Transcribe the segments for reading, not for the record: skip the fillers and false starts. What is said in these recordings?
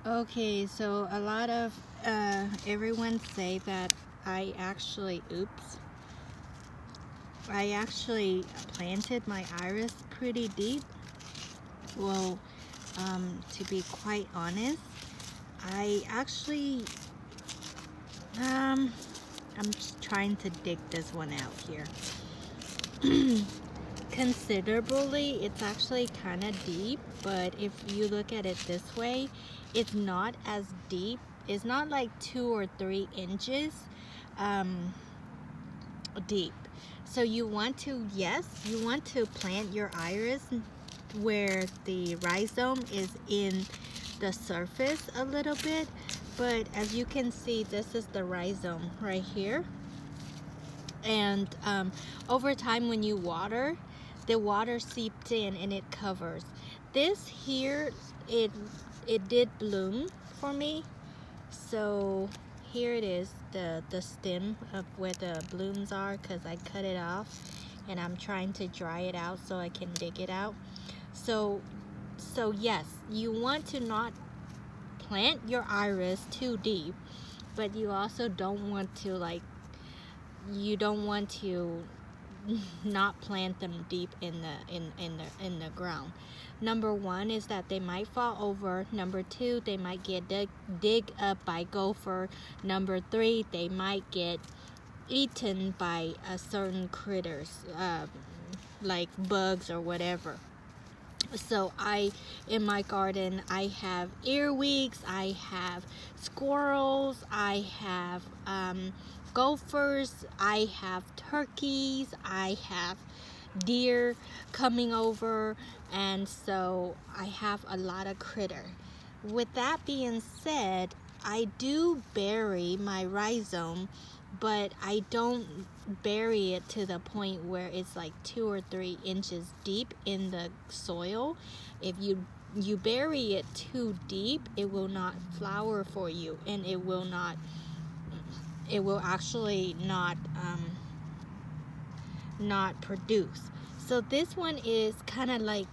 Okay, so a lot of everyone say that I actually planted my iris pretty deep. Well, to be quite honest, I actually I'm just trying to dig this one out here. Considerably, it's actually kind of deep, but if you look at it this way, it's not as deep. It's not like 2 or 3 inches um, deep. So you want to, yes, you want to plant your iris where the rhizome is in the surface a little bit, but as you can see, this is the rhizome right here. And over time when you water, the water seeps in and it covers. This here, it did bloom for me. So here it is, the stem of where the blooms are, because I cut it off and I'm trying to dry it out so I can dig it out. So yes, you want to not plant your iris too deep, but you also don't want to not plant them deep in the ground. Number one is that they might fall over. Number two, they might get dig up by gopher. Number three, they might get eaten by certain critters, like bugs or whatever. So in my garden, I have earwigs, I have squirrels, I have gophers, I have turkeys, I have deer coming over, and so I have a lot of critter. With that being said, I do bury my rhizome, but I don't bury it to the point where it's like 2 or 3 inches deep in the soil. If you bury it too deep, it will not flower for you, and it will actually not produce. So this one is kind of like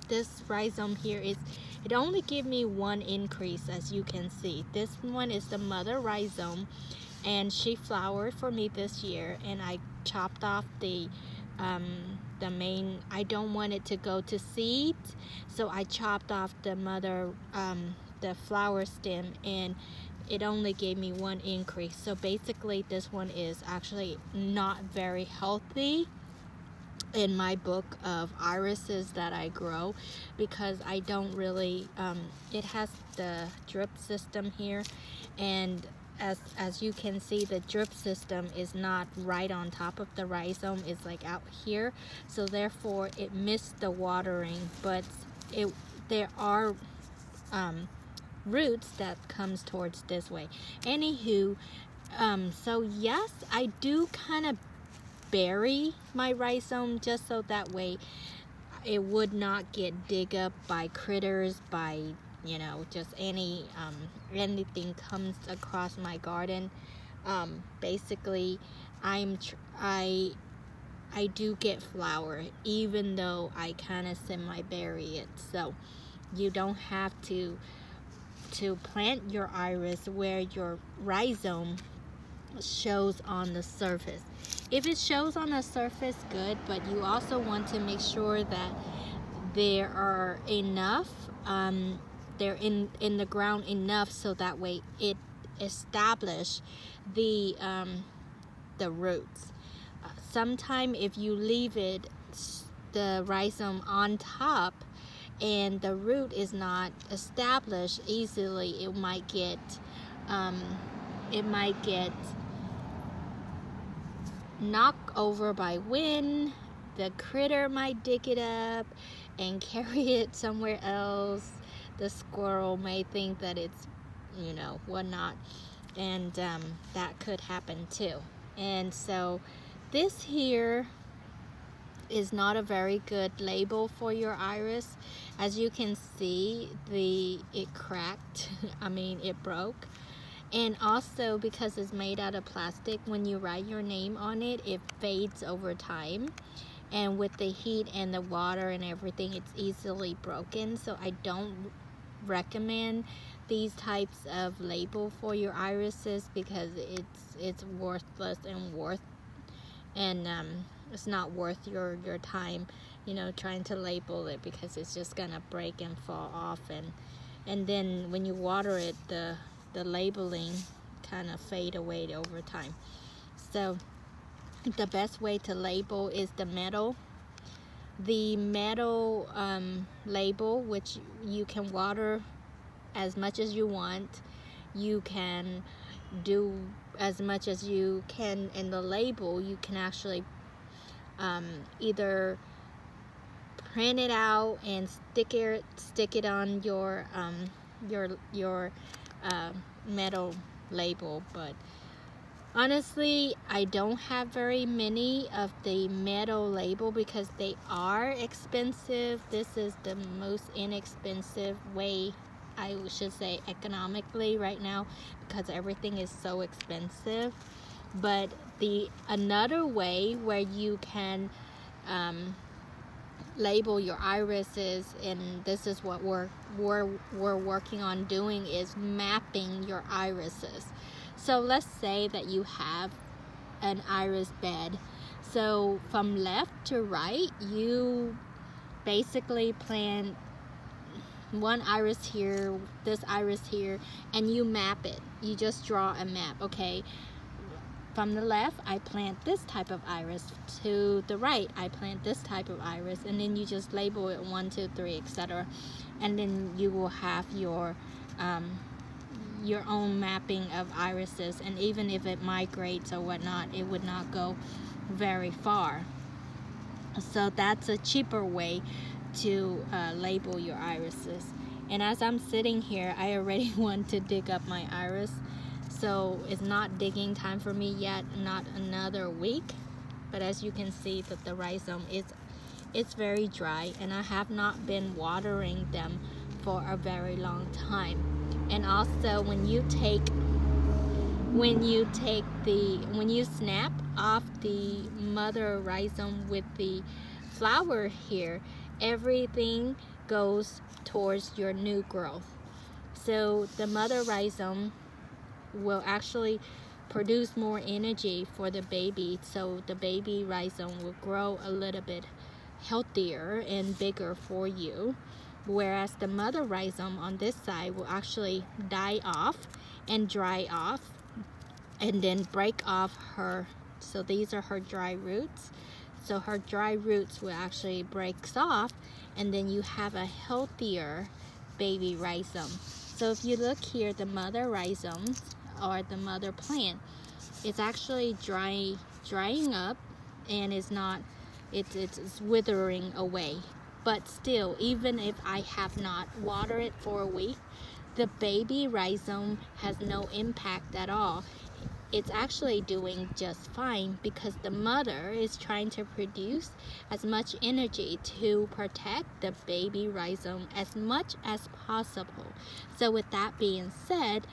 this rhizome here is, it only give me one increase, as you can see. This one is the mother rhizome, and she flowered for me this year, and I chopped off the main. I don't want it to go to seed, so I chopped off the mother the flower stem, and it only gave me one increase. So basically this one is actually not very healthy in my book of irises that I grow, because I don't really it has the drip system here, and as you can see, the drip system is not right on top of the rhizome, it's like out here, so therefore it missed the watering. But there are roots that comes towards this way. Anywho, so yes, I do kind of bury my rhizome just so that way it would not get dig up by critters, by just anything comes across my garden. Basically, I do get flower even though I kind of semi bury it. So you don't have to plant your iris where your rhizome shows on the surface. If it shows on the surface, good, but you also want to make sure that there are enough they're in the ground enough, so that way it establish the roots. Sometime if you leave the rhizome on top and the root is not established easily, it might get knocked over by wind. The critter might dig it up and carry it somewhere else. The squirrel may think that it's whatnot, and that could happen too. And so this here is not a very good label for your iris. As you can see, it cracked. I mean, it broke. And also, because it's made out of plastic, when you write your name on it, it fades over time. And with the heat and the water and everything, it's easily broken. So I don't recommend these types of label for your irises because it's worthless and it's not worth your time, you know, trying to label it, because it's just gonna break and fall off, and then when you water it, the labeling kind of fade away over time. So the best way to label is the metal label, which you can water as much as you want. You can do as much as you can in the label. You can actually either print it out and stick it on your metal label. But honestly, I don't have very many of the metal label because they are expensive. This is the most inexpensive way, I should say, economically right now, because everything is so expensive. But another way where you can label your irises, and this is what we're working on doing, is mapping your irises. So let's say that you have an iris bed. So from left to right, you basically plant one iris here, this iris here, and you map it. You just draw a map. Okay, from the left, I plant this type of iris. To the right, I plant this type of iris, and then you just label it 1, 2, 3, etc. And then you will have your own mapping of irises, and even if it migrates or whatnot, it would not go very far. So that's a cheaper way to label your irises. And as I'm sitting here, I already want to dig up my iris, so it's not digging time for me yet, not another week. But as you can see that the rhizome it's very dry, and I have not been watering them for a very long time. And also when you snap off the mother rhizome with the flower here, everything goes towards your new growth. So the mother rhizome will actually produce more energy for the baby, so the baby rhizome will grow a little bit healthier and bigger for you, whereas the mother rhizome on this side will actually die off and dry off and then break off her. So these are her dry roots. So her dry roots will actually breaks off, and then you have a healthier baby rhizome. So if you look here, the mother rhizome or the mother plant, it's actually drying up, and it's withering away. But still, even if I have not watered it for a week, the baby rhizome has no impact at all. It's actually doing just fine because the mother is trying to produce as much energy to protect the baby rhizome as much as possible. So with that being said,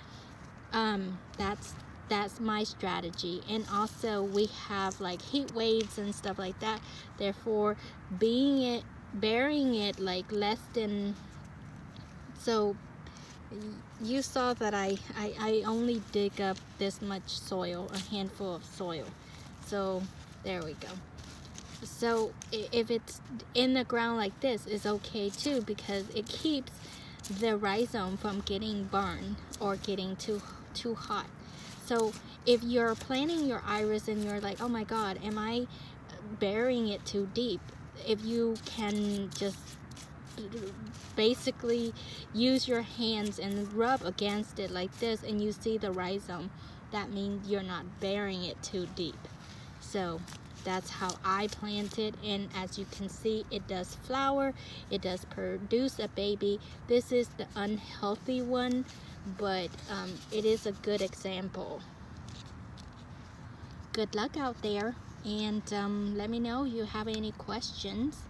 that's my strategy. And also we have like heat waves and stuff like that. Therefore, burying it like less than, so you saw that I only dig up this much soil, a handful of soil. So there we go. So if it's in the ground like this, it's okay too, because it keeps the rhizome from getting burned or getting too hot. So if you're planting your iris and you're like, oh my god, am I burying it too deep? If you can just basically use your hands and rub against it like this, and you see the rhizome, that means you're not burying it too deep. So that's how I plant it, and as you can see, it does flower, it does produce a baby. This is the unhealthy one, but it is a good example. Good luck out there, and let me know if you have any questions.